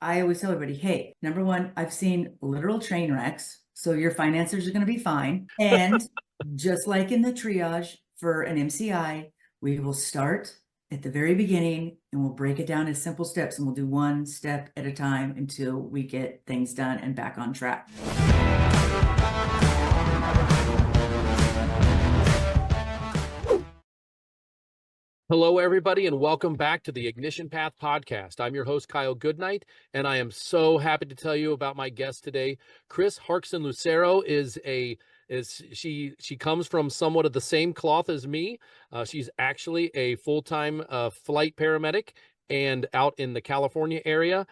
I always tell everybody, hey, number one, I've seen literal train wrecks, so your finances are going to be fine. And just like in the triage for an MCI, we will start at the very beginning and we'll break it down as simple steps, and we'll do one step at a time until we get things done and back on track. Hello, everybody, and welcome back to the Ignition Path podcast. I'm your host, Kyle Goodknight, and I am so happy to tell you about my guest today. Chris Harksen-Lucero she comes from somewhat of the same cloth as me. She's actually a full-time flight paramedic and out in the California area.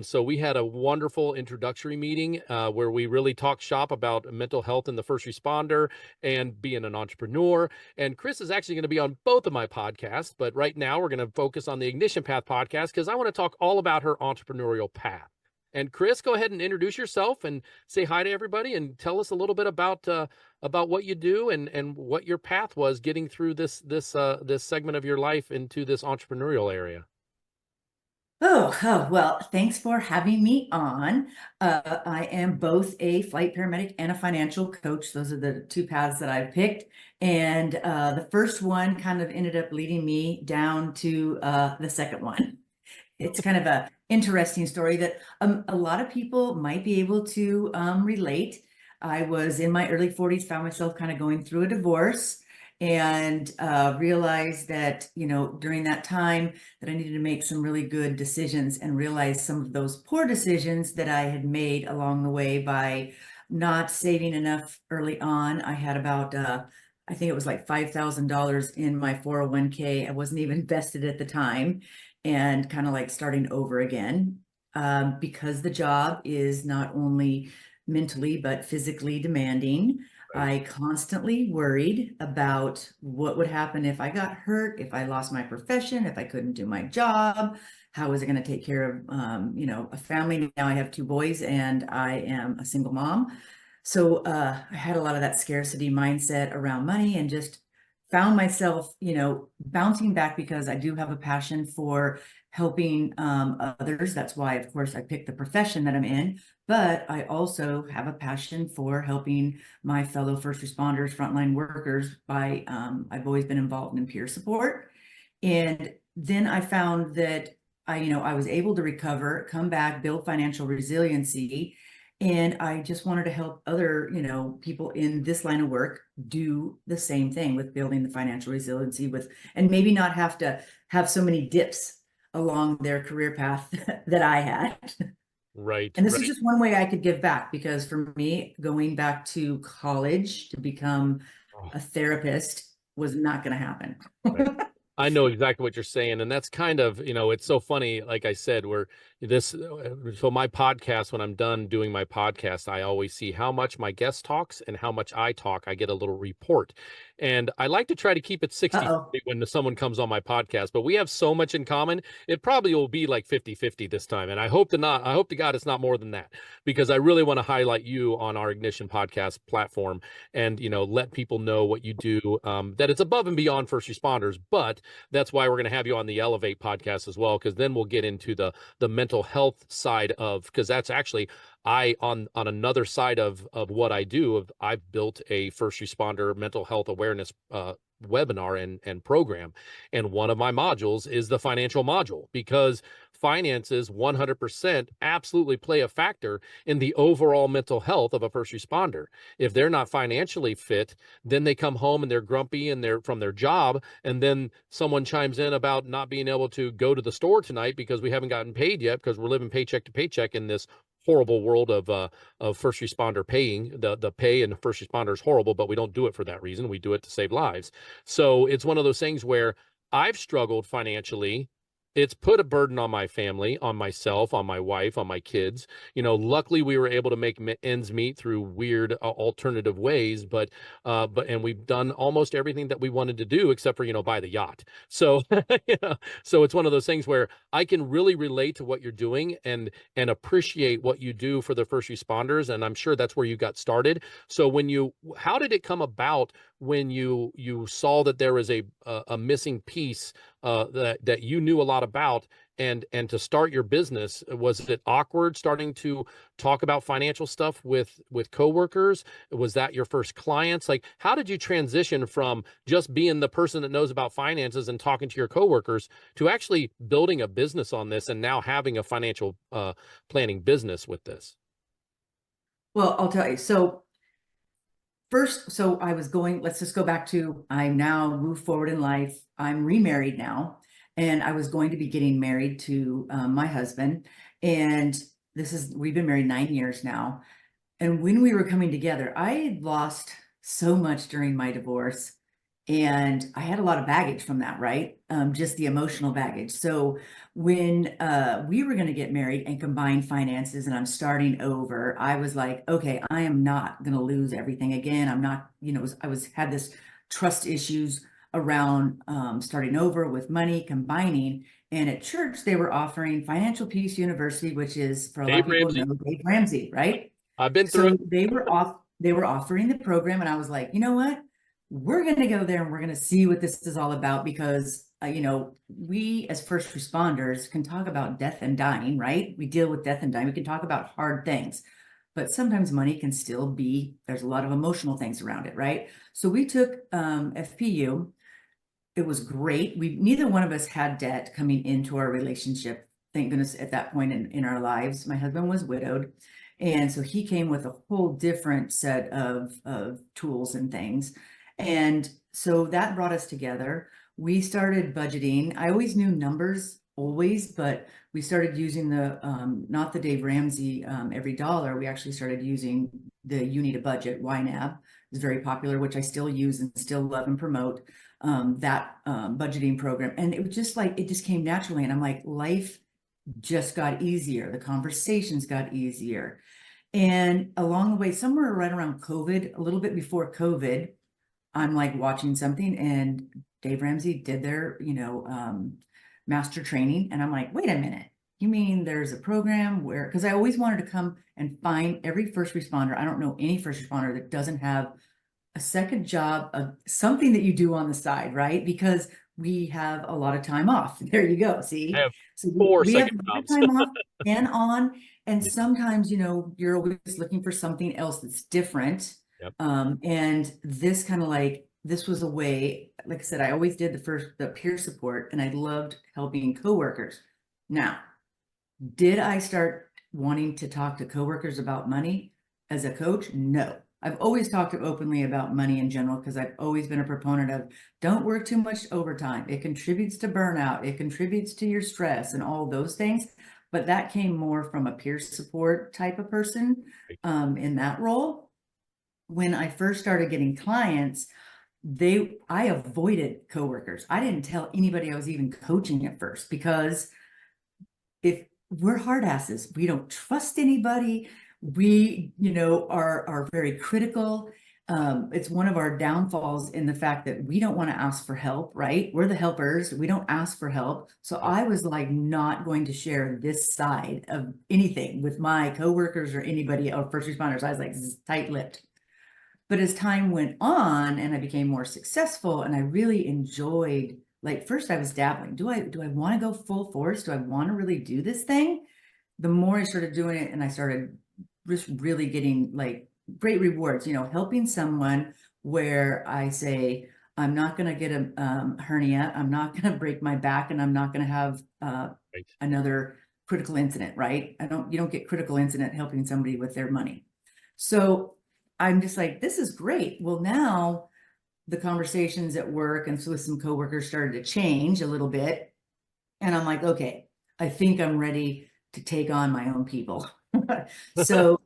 So we had a wonderful introductory meeting where we really talked shop about mental health in the first responder and being an entrepreneur. And Chris is actually going to be on both of my podcasts, but right now we're going to focus on the Ignition Path podcast because I want to talk all about her entrepreneurial path. And Chris, go ahead and introduce yourself and say hi to everybody and tell us a little bit about what you do and what your path was getting through this segment of your life into this entrepreneurial area. Well, thanks for having me on. I am both a flight paramedic and a financial coach. Those are the two paths that I've picked. And the first one kind of ended up leading me down to the second one. It's kind of an interesting story that a lot of people might be able to relate. I was in my early 40s, found myself kind of going through a divorce, and realized that, during that time that I needed to make some really good decisions, and realized some of those poor decisions that I had made along the way by not saving enough early on. I had about, I think it was like $5,000 in my 401k. I wasn't even vested at the time, and kind of like starting over again, because the job is not only mentally, but physically demanding. I constantly worried about what would happen if I got hurt, if I lost my profession, if I couldn't do my job. How was I going to take care of, a family? Now I have two boys and I am a single mom. So I had a lot of that scarcity mindset around money, and just found myself, bouncing back, because I do have a passion for helping others. That's why, of course, I picked the profession that I'm in. But I also have a passion for helping my fellow first responders, frontline workers, by I've always been involved in peer support. And then I found that I was able to recover, come back, build financial resiliency. And I just wanted to help other, people in this line of work do the same thing with building the financial resiliency and maybe not have to have so many dips along their career path that I had. Right. And this is just one way I could give back, because for me, going back to college to become a therapist was not going to happen. Right. I know exactly what you're saying. And that's kind of, it's so funny. Like I said, so my podcast, when I'm done doing my podcast, I always see how much my guest talks and how much I talk. I get a little report. And I like to try to keep it 60-40 when someone comes on my podcast, but we have so much in common. It probably will be like 50-50 this time. And I hope to God it's not more than that, because I really want to highlight you on our Ignition podcast platform and, let people know what you do, that it's above and beyond first responders. But that's why we're going to have you on the Elevate podcast as well, because then we'll get into the mental health side because that's actually on another side of what I do. I've built a first responder mental health awareness webinar and program. And one of my modules is the financial module, because finances 100% absolutely play a factor in the overall mental health of a first responder. If they're not financially fit, then they come home and they're grumpy and they're from their job. And then someone chimes in about not being able to go to the store tonight because we haven't gotten paid yet, because we're living paycheck to paycheck in this horrible world of first responder paying. The pay in first responder is horrible, but we don't do it for that reason. We do it to save lives. So it's one of those things where I've struggled financially. It's put a burden on my family, on myself, on my wife, on my kids. Luckily we were able to make ends meet through weird alternative ways, but and we've done almost everything that we wanted to do except for, buy the yacht. So, so it's one of those things where I can really relate to what you're doing and appreciate what you do for the first responders. And I'm sure that's where you got started. So how did it come about when you saw that there was a missing piece that you knew a lot about, and to start your business? Was it awkward starting to talk about financial stuff with coworkers? Was that your first clients? Like, how did you transition from just being the person that knows about finances and talking to your coworkers to actually building a business on this and now having a financial planning business with this? Well, I'll tell you. So first, so I was going, let's just go back to, I now moved forward in life. I'm remarried now, and I was going to be getting married to my husband. And we've been married 9 years now. And when we were coming together, I had lost so much during my divorce. And I had a lot of baggage from that, right? Just the emotional baggage. So when we were going to get married and combine finances and I'm starting over, I was like, okay, I am not going to lose everything again. I'm not, had this trust issues around starting over with money, combining. And at church, they were offering Financial Peace University, which is, for a lot Dave of people Ramsey. know, Dave Ramsey, right? I've been through So it. they were offering the program, and I was like, you know what? We're going to go there and we're going to see what this is all about, because we as first responders can talk about death and dying, right? We deal with death and dying. We can talk about hard things, but sometimes money can still be, there's a lot of emotional things around it, right? So we took FPU. It was great. Neither one of us had debt coming into our relationship, thank goodness, at that point in our lives. My husband was widowed, and so he came with a whole different set of tools and things. And so that brought us together. We started budgeting. I always knew numbers, always, but we started using not the Dave Ramsey every dollar. We actually started using the You Need a Budget, YNAB. It's very popular, which I still use and still love and promote that budgeting program. And it was just like, it just came naturally. And I'm like, life just got easier. The conversations got easier. And along the way, somewhere right around COVID, a little bit before COVID, I'm like watching something, and Dave Ramsey did their, master training. And I'm like, wait a minute, you mean there's a program where, because I always wanted to come and find every first responder. I don't know any first responder that doesn't have a second job, of something that you do on the side, right? Because we have a lot of time off. There you go. I See, have so four we have second a lot of jobs. time off and on. And Yeah. sometimes, you're always looking for something else that's different. Yep. And this kind of like, this was a way, like I said, I always did the peer support, and I loved helping coworkers. Now, did I start wanting to talk to coworkers about money as a coach? No. I've always talked openly about money in general, because I've always been a proponent of, don't work too much overtime. It contributes to burnout. It contributes to your stress and all those things. But that came more from a peer support type of person in that role. When I first started getting clients, I avoided coworkers. I didn't tell anybody I was even coaching at first, because if we're hard asses, we don't trust anybody. We, are very critical. It's one of our downfalls in the fact that we don't want to ask for help, right? We're the helpers. We don't ask for help. So I was like not going to share this side of anything with my coworkers or anybody or first responders. I was like tight-lipped. But as time went on and I became more successful and I really enjoyed, like, first I was dabbling. Do I want to go full force? Do I want to really do this thing? The more I started doing it, and I started just really getting like great rewards, helping someone where I say, I'm not going to get a hernia, I'm not going to break my back, and I'm not going to have Right. another critical incident, right? You don't get critical incident helping somebody with their money. So I'm just like, this is great. Well, now the conversations at work and so with some coworkers started to change a little bit. And I'm like, okay, I think I'm ready to take on my own people. So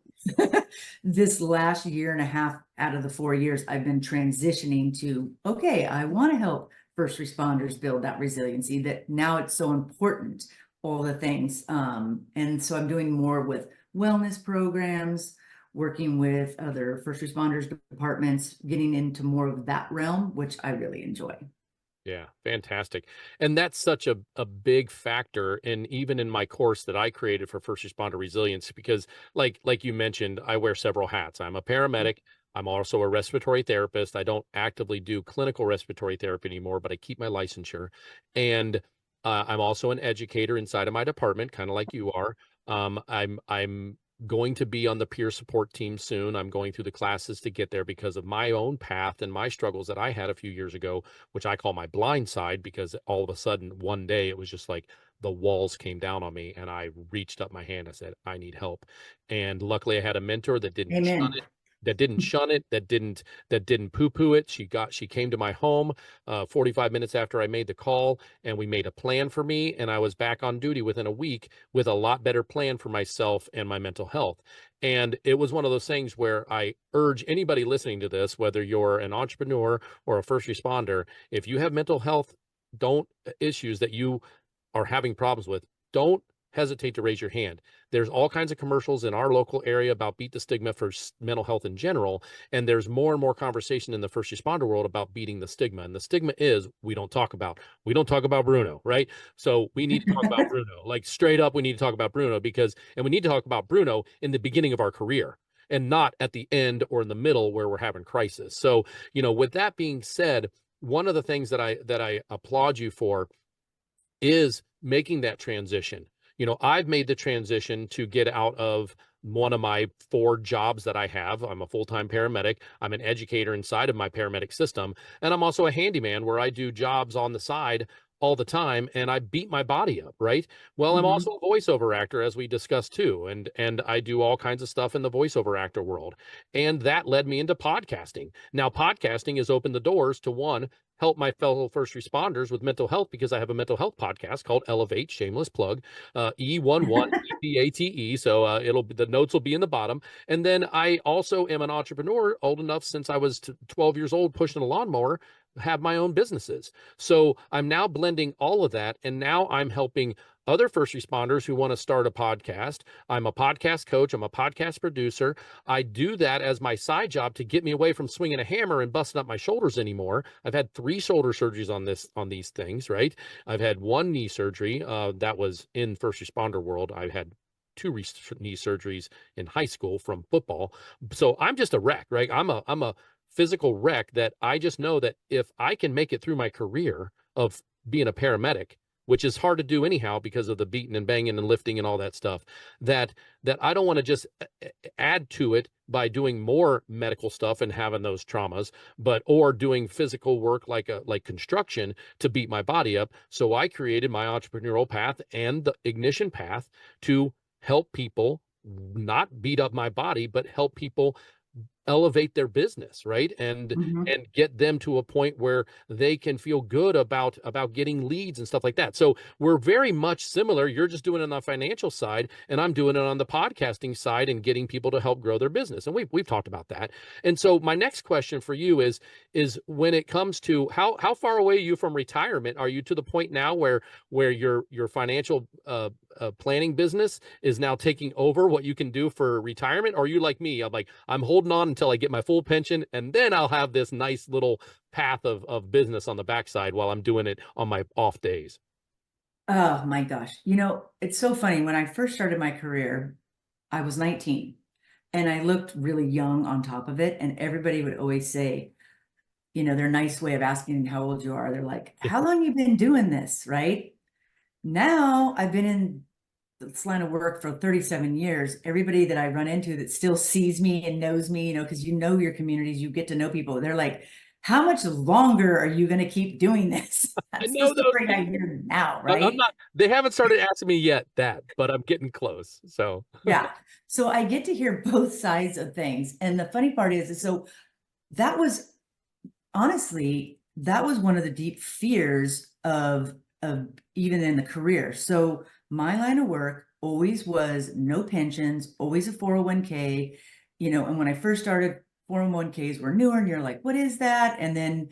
this last year and a half out of the 4 years, I've been transitioning to, okay, I want to help first responders build that resiliency, that now it's so important, all the things. And so I'm doing more with wellness programs, working with other first responders departments, getting into more of that realm, which I really enjoy. Yeah, fantastic. And that's such a big factor in even in my course that I created for first responder resilience, because like you mentioned, I wear several hats. I'm a paramedic, I'm also a respiratory therapist. I don't actively do clinical respiratory therapy anymore, but I keep my licensure. And I'm also an educator inside of my department, kind of like you are. I'm going to be on the peer support team soon. I'm going through the classes to get there because of my own path and my struggles that I had a few years ago, which I call my blind side, because all of a sudden one day it was just like the walls came down on me and I reached up my hand. I said, I need help. And luckily I had a mentor that didn't shun Amen. it, that didn't poo-poo it. She came to my home 45 minutes after I made the call, and we made a plan for me, and I was back on duty within a week with a lot better plan for myself and my mental health. And it was one of those things where I urge anybody listening to this, whether you're an entrepreneur or a first responder, if you have mental health don't issues that you are having problems with, don't hesitate to raise your hand. There's all kinds of commercials in our local area about beat the stigma for mental health in general. And there's more and more conversation in the first responder world about beating the stigma. And the stigma is we don't talk about Bruno, right? So we need to talk about Bruno, like straight up. We need to talk about Bruno and we need to talk about Bruno in the beginning of our career and not at the end or in the middle where we're having crisis. So, with that being said, one of the things that I applaud you for is making that transition. I've made the transition to get out of one of my 4 jobs that I have. I'm a full-time paramedic. I'm an educator inside of my paramedic system. And I'm also a handyman where I do jobs on the side all the time and I beat my body up, right? Well, I'm Mhm. also a voiceover actor, as we discussed too. And I do all kinds of stuff in the voiceover actor world. And that led me into podcasting. Now, podcasting has opened the doors to, one, help my fellow first responders with mental health, because I have a mental health podcast called Elevate, shameless plug, E11EPATE. So the notes will be in the bottom. And then I also am an entrepreneur, old enough since I was 12 years old, pushing a lawnmower, have my own businesses. So I'm now blending all of that. And now I'm helping other first responders who want to start a podcast. I'm a podcast coach. I'm a podcast producer. I do that as my side job to get me away from swinging a hammer and busting up my shoulders anymore. I've had 3 shoulder surgeries on these things, right? I've had 1 knee surgery that was in first responder world. I had 2 knee surgeries in high school from football. So I'm just a wreck, right? I'm a physical wreck that I just know that if I can make it through my career of being a paramedic, which is hard to do anyhow because of the beating and banging and lifting and all that stuff, that I don't want to just add to it by doing more medical stuff and having those traumas, or doing physical work like construction to beat my body up. So I created my entrepreneurial path and the ignition path to help people not beat up my body, but help people elevate their business, right? And Mhm. get them to a point where they can feel good about getting leads and stuff like that. So we're very much similar. You're just doing it on the financial side and I'm doing it on the podcasting side and getting people to help grow their business. And we've talked about that. And so my next question for you is when it comes to how far away are you from retirement? Are you to the point now where your financial planning business is now taking over what you can do for retirement? Or are you like me? I'm holding on until I get my full pension, and then I'll have this nice little path of business on the backside while I'm doing it on my off days. Oh my gosh. It's so funny. When I first started my career, I was 19 and I looked really young on top of it. And everybody would always say, their nice way of asking how old you are. They're like, how long you been doing this? Right now, I've been in this line of work for 37 years. Everybody that I run into that still sees me and knows me, because your communities, you get to know people. They're like, how much longer are you going to keep doing this? I That's the know those story I people. hear now, I'm right? not, they haven't started asking me yet but I'm getting close. So Yeah. So I get to hear both sides of things. And the funny part is so that was honestly, that was one of the deep fears of even in the career. So my line of work always was no pensions, always a 401k, and when I first started, 401ks were newer and you're like, what is that? And then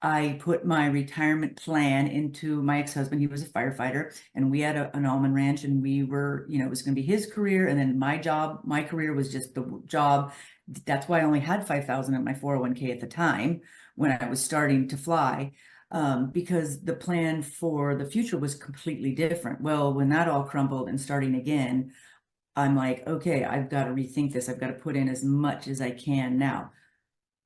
I put my retirement plan into my ex-husband. He was a firefighter and we had an almond ranch and we were, it was going to be his career. And then my career was just the job. That's why I only had 5,000 in my 401k at the time when I was starting to fly, because the plan for the future was completely different. Well, when that all crumbled and starting again, I'm like, okay, I've got to rethink this. I've got to put in as much as I can now.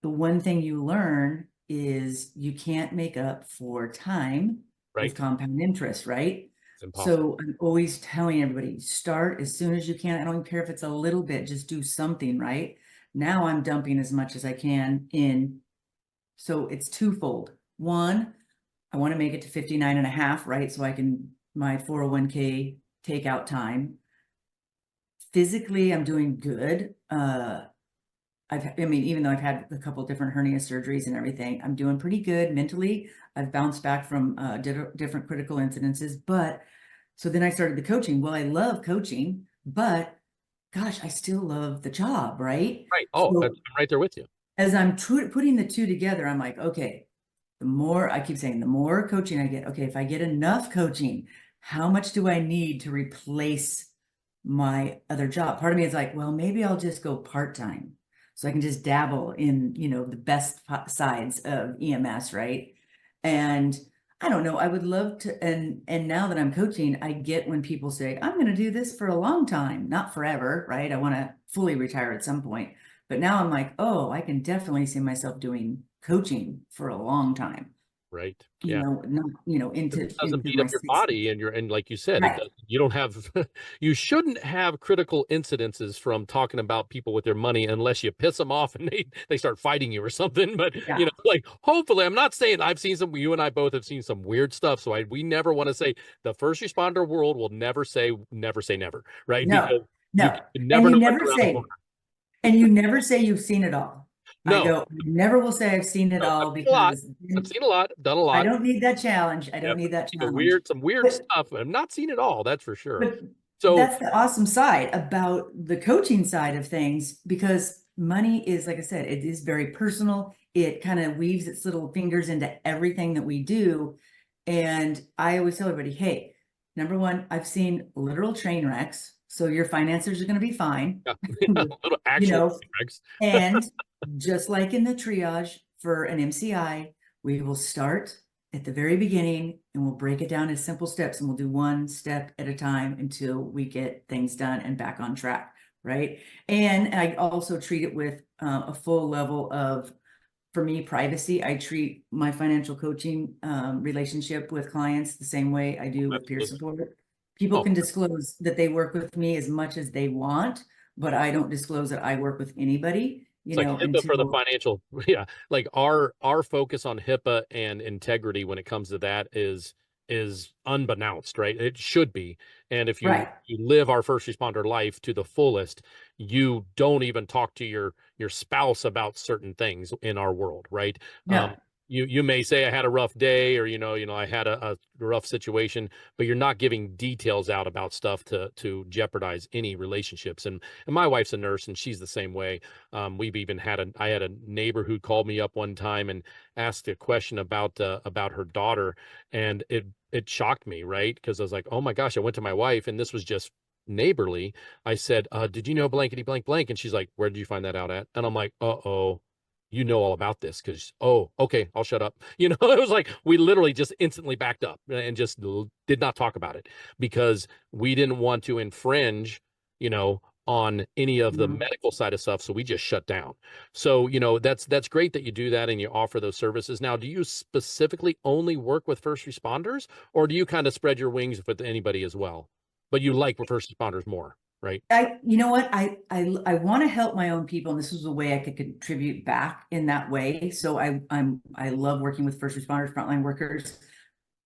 The one thing you learn is you can't make up for time with Right. compound interest, right? It's impossible. So I'm always telling everybody, start as soon as you can. I don't care if it's a little bit, just do something, right? Now I'm dumping as much as I can in. So it's twofold. One, I want to make it to 59 and a half, right? So I can, my 401k take out time. Physically, I'm doing good. I mean, even though I've had a couple different hernia surgeries and everything, I'm doing pretty good mentally. I've bounced back from different critical incidences. But so then I started the coaching. Well, I love coaching, but gosh, I still love the job, right? Right. Oh, I'm So right there with you. as I'm putting the two together, I'm like, okay, the more I keep saying, the more coaching I get, okay, if I get enough coaching, how much do I need to replace my other job? Part of me is like, well, maybe I'll just go part-time so I can just dabble in, the best sides of EMS, right? And I don't know, I would love to, and now that I'm coaching, I get when people say, I'm going to do this for a long time, not forever, right? I want to fully retire at some point. But now I'm like, oh, I can definitely see myself doing coaching for a long time, Right. Yeah. not, It into doesn't beat my up your 60s. body, and like you said, it Right. does, you don't have you shouldn't have critical incidences from talking about people with their money unless you piss them off and they start fighting you or something. But Yeah. like, hopefully, I'm not saying, I've seen some, you and I both have seen some weird stuff, so we never want to say, the first responder world will never say never, right? No, Because you no. never And know what's around the corner. you never say you've seen it all. I No, go, I never will say I've seen it no, all I've seen a lot. because I've seen a lot, done a I lot. don't need that challenge. I don't Yep. need that Seen challenge. some weird But stuff. I've not seen it all, that's for sure. But So that's the awesome side about the coaching side of things, because money is, like I said, it is very personal. It kind of weaves its little fingers into everything that we do. And I always tell everybody, hey, number one, I've seen literal train wrecks, so your finances are going to be fine. yeah, you little actual know, Rex. and just like in the triage for an MCI, we will start at the very beginning and we'll break it down as simple steps, and we'll do one step at a time until we get things done and back on track, right? And I also treat it with a full level of, for me, privacy. I treat my financial coaching relationship with clients the same way I do with peer Absolutely. support. People Oh, can disclose that they work with me as much as they want, but I don't disclose that I work with anybody, it's like HIPAA for the until. financial. Yeah, like our focus on HIPAA and integrity when it comes to that is unbeknownst, right? It should be. And if Right. you live our first responder life to the fullest, you don't even talk to your spouse about certain things in our world, right? No. You may say, I had a rough day, or I had a rough situation, but you're not giving details out about stuff to jeopardize any relationships. And my wife's a nurse, and she's the same way. We've even I had a neighbor who called me up one time and asked a question about her daughter, and it shocked me, right? Because I was like, oh my gosh, I went to my wife, and this was just neighborly. I said, did you know blankety blank blank? And she's like, where did you find that out at? And I'm like, uh-oh, you know all about this. Because, oh, okay, I'll shut up. It was like we literally just instantly backed up and just did not talk about it because we didn't want to infringe, on any of the No. medical side of stuff. So we just shut down. So, that's great that you do that and you offer those services. Now, do you specifically only work with first responders, or do you kind of spread your wings with anybody as well? But you like first responders more, right? You know what? I want to help my own people, and this is a way I could contribute back in that way. So I love working with first responders, frontline workers,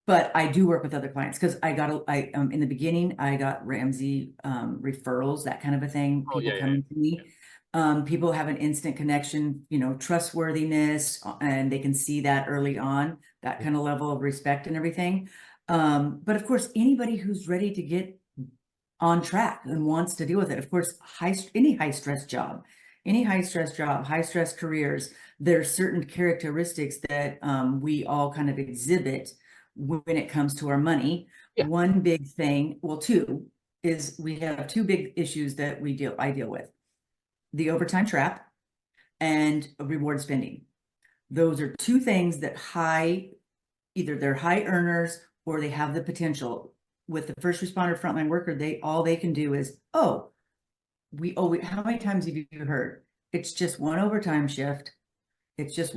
but I do work with other clients because in the beginning I got Ramsey referrals, that kind of a thing. Oh, People yeah, yeah. coming to me. People have an instant connection, trustworthiness, and they can see that early on, that kind of level of respect and everything. But of course, anybody who's ready to get on track and wants to deal with it. Of course, any high stress job, high stress careers, there's certain characteristics that we all kind of exhibit when it comes to our money. Yeah. One big thing, well, two, is we have two big issues that I deal with: the overtime trap and reward spending. Those are two things that either they're high earners or they have the potential. With the first responder frontline worker, all they can do is, oh, how many times have you heard? It's just one overtime shift. It's just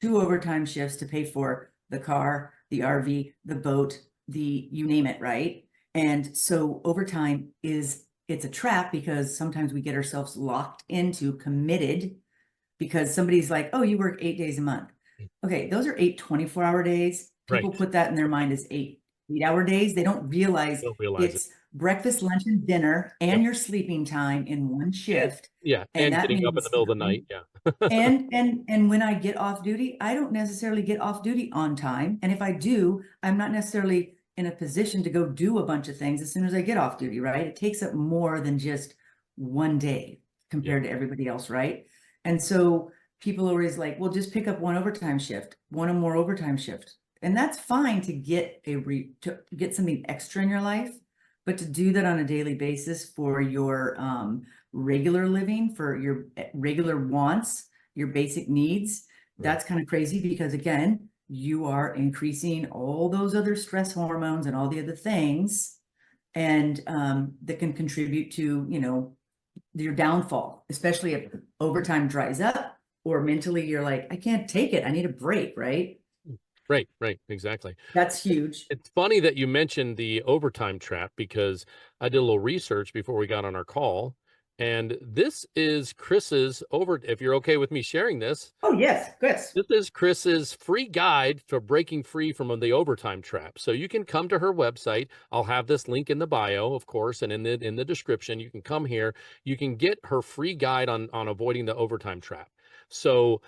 two overtime shifts to pay for the car, the RV, the boat, you name it, right? And so overtime it's a trap because sometimes we get ourselves locked into committed because somebody's like, oh, you work 8 days a month. Okay, those are 8 24-hour days. Right. People put that in their mind as 8 8-hour days. They don't realize Don't realize it. it's breakfast, lunch, and dinner and Yep. your sleeping time in one shift. Yeah. And And that getting up in the means middle of the night. Yeah. and when I get off duty, I don't necessarily get off duty on time. And if I do, I'm not necessarily in a position to go do a bunch of things as soon as I get off duty, right? It takes up more than just one day compared to everybody else, right? And so people are always like, well, just pick up one overtime shift, one or more overtime shift. And that's fine to get to get something extra in your life, but to do that on a daily basis for your regular living, for your regular wants, your basic needs, that's kind of crazy because again, you are increasing all those other stress hormones and all the other things, and that can contribute to, your downfall, especially if overtime dries up or mentally you're like, I can't take it. I need a break, right? Right, right, exactly. That's huge. It's funny that you mentioned the overtime trap because I did a little research before we got on our call, and this is Chris's if you're okay with me sharing this, Oh, yes, Chris. this is Chris's free guide for breaking free from the overtime trap. So you can come to her website. I'll have this link in the bio, of course, and in the description. You can come here. You can get her free guide on avoiding the overtime trap. So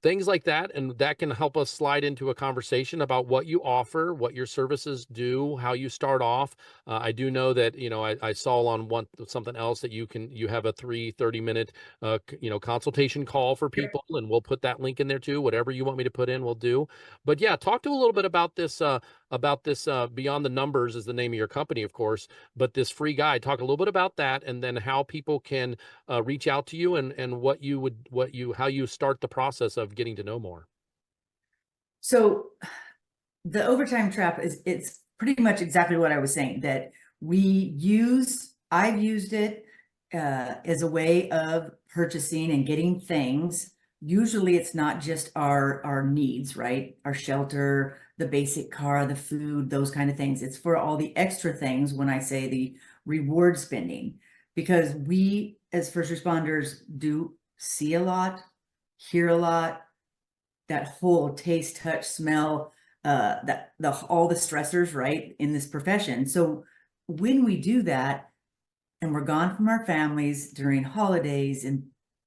things like that, and that can help us slide into a conversation about what you offer, what your services do, how you start off. I do know that I saw on something else that you have a 30-minute consultation call for people, and we'll put that link in there too. Whatever you want me to put in, we'll do. But yeah, talk to a little bit about this Beyond the Numbers is the name of your company, of course, but this free guide. Talk a little bit about that, and then how people can reach out to you, and how you start the process of getting to know more. So the overtime trap it's pretty much exactly what I was saying, that I've used it as a way of purchasing and getting things. Usually it's not just our needs, right? Our shelter, the basic car, the food, those kind of things. It's for all the extra things when I say the reward spending, because we as first responders do see a lot, hear a lot, that whole taste, touch, smell, all the stressors, right, in this profession. So when we do that and we're gone from our families during holidays and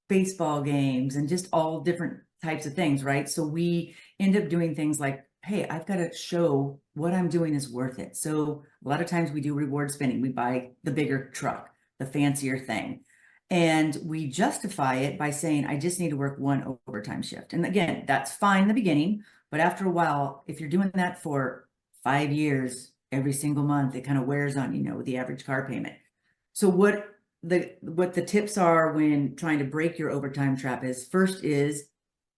baseball games and just all different types of things, right? So we end up doing things like, hey, I've got to show what I'm doing is worth it. So a lot of times we do reward spending. We buy the bigger truck, the fancier thing. And we justify it by saying, I just need to work one overtime shift. And again, that's fine in the beginning, but after a while, if you're doing that for 5 years, every single month, it kind of wears on, with the average car payment. So what the tips are when trying to break your overtime trap is, first is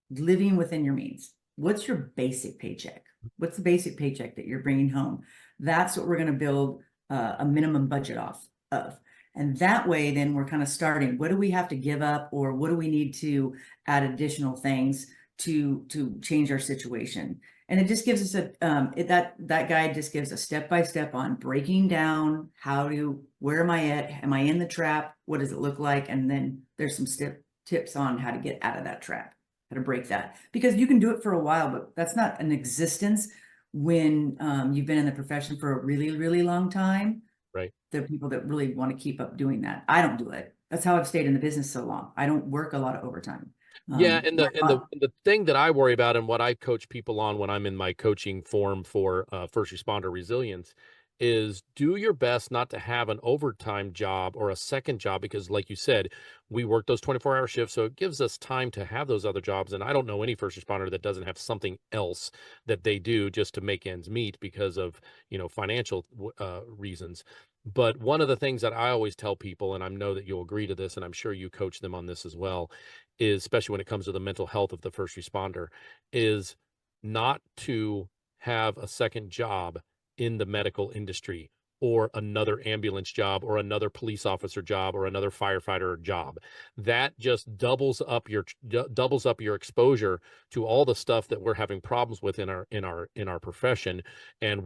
living within your means. What's your basic paycheck? What's the basic paycheck that you're bringing home? That's what we're going to build a minimum budget off of. And that way, then we're kind of starting, what do we have to give up, or what do we need to add additional things to change our situation? And it just gives us that guide just gives a step-by-step on breaking down where am I at? Am I in the trap? What does it look like? And then there's some tips on how to get out of that trap, how to break that, because you can do it for a while, but that's not an existence when you've been in the profession for a really, really long time. Right. There are people that really want to keep up doing that. I don't do it. That's how I've stayed in the business so long. I don't work a lot of overtime. Yeah, and the thing that I worry about, and what I coach people on when I'm in my coaching form for first responder resilience, is do your best not to have an overtime job or a second job, because like you said, we work those 24-hour shifts, so it gives us time to have those other jobs. And I don't know any first responder that doesn't have something else that they do just to make ends meet because of financial reasons. But one of the things that I always tell people, and I know that you'll agree to this, and I'm sure you coach them on this as well, is, especially when it comes to the mental health of the first responder, is not to have a second job in the medical industry or another ambulance job or another police officer job or another firefighter job. That just doubles up your exposure to all the stuff that we're having problems with in our profession. And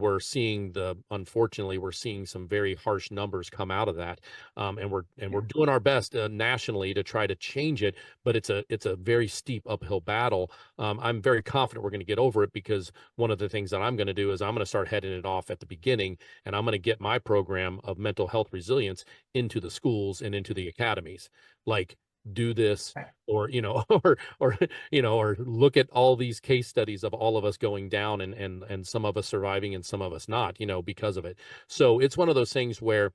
unfortunately we're seeing some very harsh numbers come out of that. We're doing our best nationally to try to change it, but it's a very steep uphill battle. I'm very confident we're going to get over it, because one of the things that I'm going to do is I'm going to start heading it off at the beginning, and I'm going to get my program of mental health resilience into the schools and into the academies. Like, do this, Right. or or look at all these case studies of all of us going down, and some of us surviving and some of us not, because of it. So it's one of those things where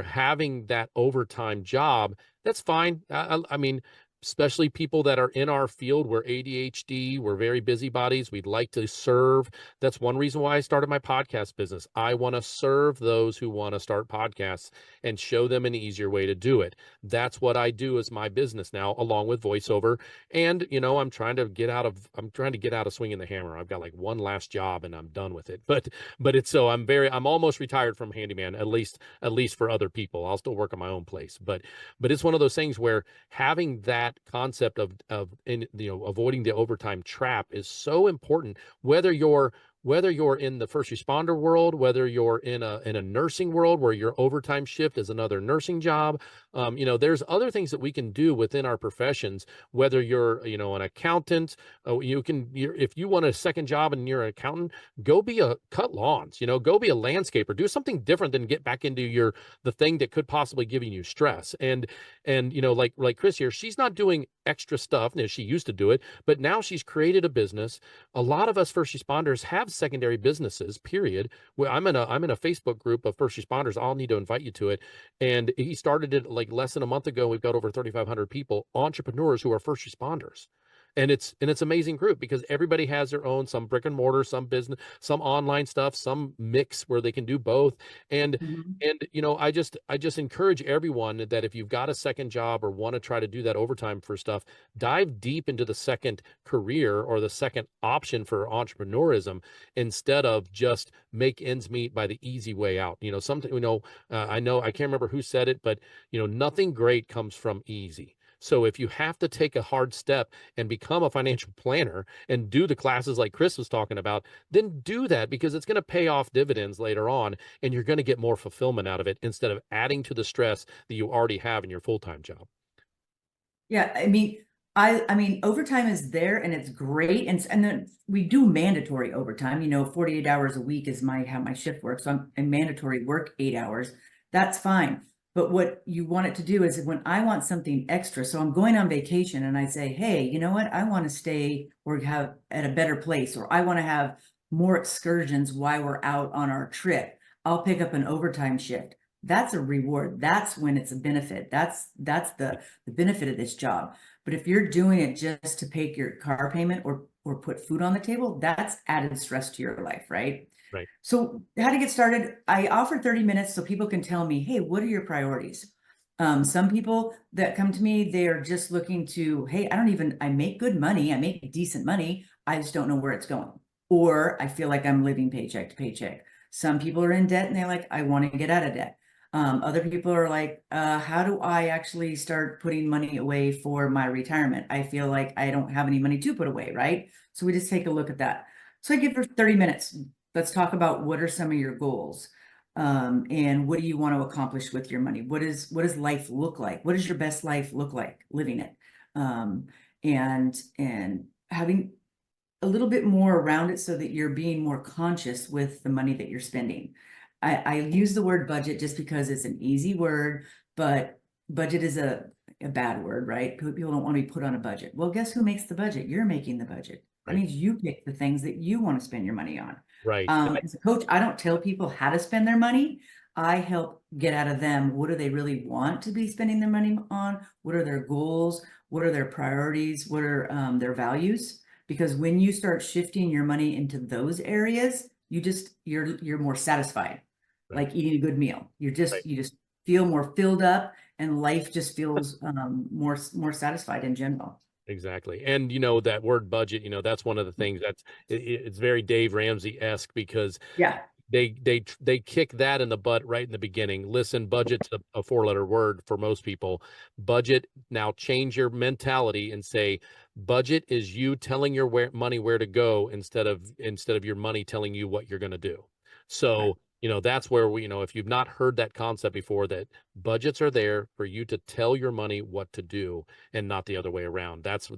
having that overtime job, that's fine. I mean, especially people that are in our field, we're ADHD, we're very busybodies, we'd like to serve. That's one reason why I started my podcast business. I want to serve those who want to start podcasts and show them an easier way to do it. That's what I do as my business now, along with voiceover. And I'm trying to get out of swinging the hammer. I've got like one last job and I'm done with it. But it's so I'm almost retired from handyman, at least for other people. I'll still work on my own place, but it's one of those things where having that concept of avoiding the overtime trap is so important, whether you're in the first responder world, whether you're in a nursing world where your overtime shift is another nursing job. There's other things that we can do within our professions, whether you're, an accountant, if you want a second job and you're an accountant, go cut lawns, go be a landscaper, do something different than get back into the thing that could possibly giving you stress. And like Chris here, she's not doing extra stuff. She used to do it, but now she's created a business. A lot of us first responders have secondary businesses, period. Where I'm in a Facebook group of first responders. I'll need to invite you to it. And he started it like less than a month ago. We've got over 3,500 people, entrepreneurs who are first responders. And it's amazing group, because everybody has their own, some brick and mortar, some business, some online stuff, some mix where they can do both. And I just encourage everyone that if you've got a second job or want to try to do that overtime for stuff, dive deep into the second career or the second option for entrepreneurism, instead of just make ends meet by the easy way out. I can't remember who said it, but nothing great comes from easy. So if you have to take a hard step and become a financial planner and do the classes like Chris was talking about, then do that, because it's going to pay off dividends later on, and you're going to get more fulfillment out of it instead of adding to the stress that you already have in your full-time job. Yeah, I mean, overtime is there and it's great, and then we do mandatory overtime. 48 hours a week is how my shift works. So I'm mandatory work 8 hours. That's fine. But what you want it to do is, when I want something extra, so I'm going on vacation and I say, hey, you know what? I want to stay or have at a better place, or I want to have more excursions while we're out on our trip. I'll pick up an overtime shift. That's a reward. That's when it's a benefit. That's the benefit of this job. But if you're doing it just to pay your car payment or put food on the table, that's added stress to your life, right? Right. So how to get started? I offer 30 minutes so people can tell me, hey, what are your priorities? Some people that come to me, they are just looking to, hey, I make good money. I make decent money. I just don't know where it's going. Or I feel like I'm living paycheck to paycheck. Some people are in debt and they're like, I want to get out of debt. Other people are like, how do I actually start putting money away for my retirement? I feel like I don't have any money to put away, right? So we just take a look at that. So I give her 30 minutes. Let's talk about what are some of your goals, and what do you want to accomplish with your money? What does life look like? What does your best life look like living it? And having a little bit more around it so that you're being more conscious with the money that you're spending. I use the word budget just because it's an easy word, but budget is a bad word, right? People don't want to be put on a budget. Well, guess who makes the budget? You're making the budget. That means you pick the things that you want to spend your money on. Right. As a coach, I don't tell people how to spend their money. I help get out of them, what do they really want to be spending their money on? What are their goals? What are their priorities? What are their values? Because when you start shifting your money into those areas, you're more satisfied, like eating a good meal. You just feel more filled up, and life just feels more satisfied in general. Exactly. And that word budget, that's one of the things it's very Dave Ramsey-esque, because Yeah. they kick that in the butt right in the beginning. Listen, budget's a 4-letter word for most people. Budget, now change your mentality and say budget is you telling your money where to go instead of your money telling you what you're going to do. So, that's where if you've not heard that concept before, that budgets are there for you to tell your money what to do and not the other way around. That's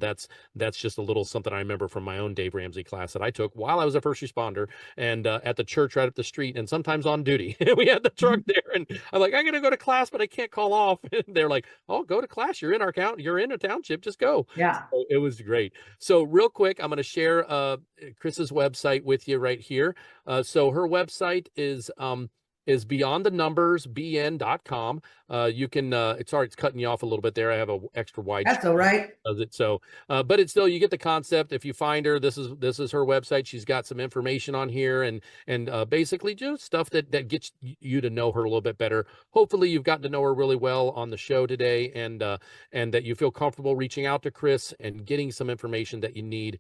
just a little something I remember from my own Dave Ramsey class that I took while I was a first responder and at the church right up the street, and sometimes on duty. We had the truck there, and I'm like, I'm going to go to class, but I can't call off. And they're like, oh, go to class. You're in a township. Just go. Yeah. So it was great. So real quick, I'm going to share Chris's website with you right here. So her website is beyondthenumbers.bn.com. You can sorry, it's cutting you off a little bit there. I have an extra wide. That's all right. Does it so but it's still, you get the concept. If you find her, this is her website. She's got some information on here and basically just stuff that gets you to know her a little bit better. Hopefully you've gotten to know her really well on the show today, and that you feel comfortable reaching out to Chris and getting some information that you need.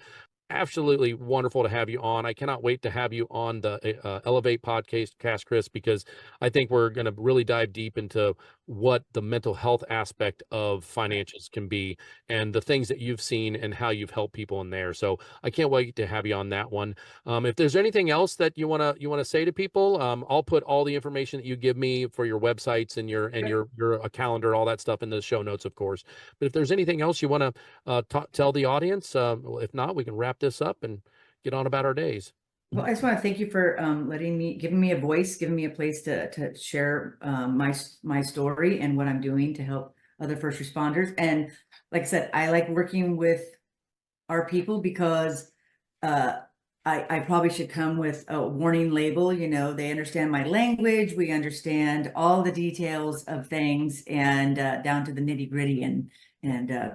Absolutely wonderful to have you on. I cannot wait to have you on the Elevate podcast, Chris, because I think we're going to really dive deep into what the mental health aspect of financials can be and the things that you've seen and how you've helped people in there. So I can't wait to have you on that one. If there's anything else that you want to say to people, I'll put all the information that you give me for your websites and your calendar, all that stuff in the show notes, of course. But if there's anything else you want to tell the audience, if not, we can wrap this up and get on about our days. Well, I just want to thank you for giving me a voice, giving me a place to share my story and what I'm doing to help other first responders. And like I said, I like working with our people because I probably should come with a warning label. They understand my language. We understand all the details of things and down to the nitty gritty and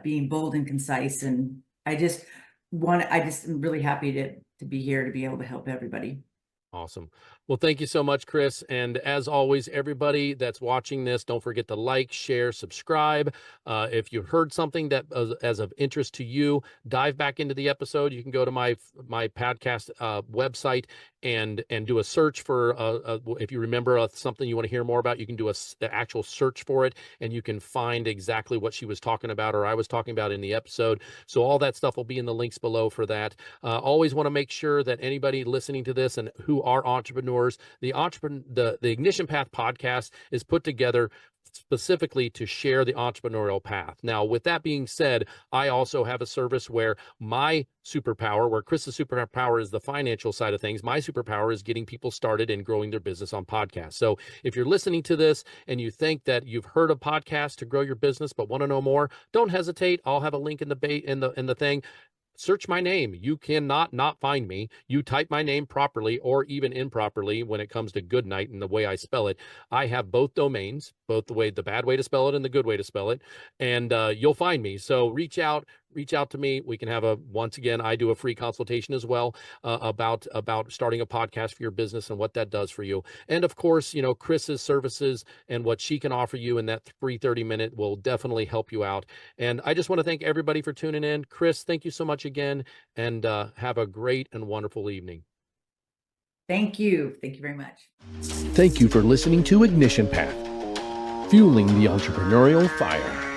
being bold and concise. And I just am really happy to be here to be able to help everybody. Awesome. Well, thank you so much, Chris. And as always, everybody that's watching this, don't forget to like, share, subscribe. If you heard something that as of interest to you, dive back into the episode. You can go to my podcast website and do a search for if you remember something you want to hear more about, you can do the actual search for it, and you can find exactly what she was talking about or I was talking about in the episode. So all that stuff will be in the links below for that. Always want to make sure that anybody listening to this and who are entrepreneurs, the Ignition Path podcast is put together specifically to share the entrepreneurial path. Now, with that being said, I also have a service where my superpower, where Chris's superpower is the financial side of things, my superpower is getting people started and growing their business on podcasts. So if you're listening to this and you think that you've heard of podcasts to grow your business but want to know more, don't hesitate. I'll have a link in the thing. Search my name. You cannot not find me. You type my name properly or even improperly when it comes to Goodknight and the way I spell it. I have both domains, both the bad way to spell it and the good way to spell it, and you'll find me. So reach out to me. We can have once again, I do a free consultation as well about starting a podcast for your business and what that does for you. And of course, Chris's services and what she can offer you in that free 30-minute will definitely help you out. And I just want to thank everybody for tuning in. Chris, thank you so much again, and have a great and wonderful evening. Thank you. Thank you very much. Thank you for listening to Ignition Path, fueling the entrepreneurial fire.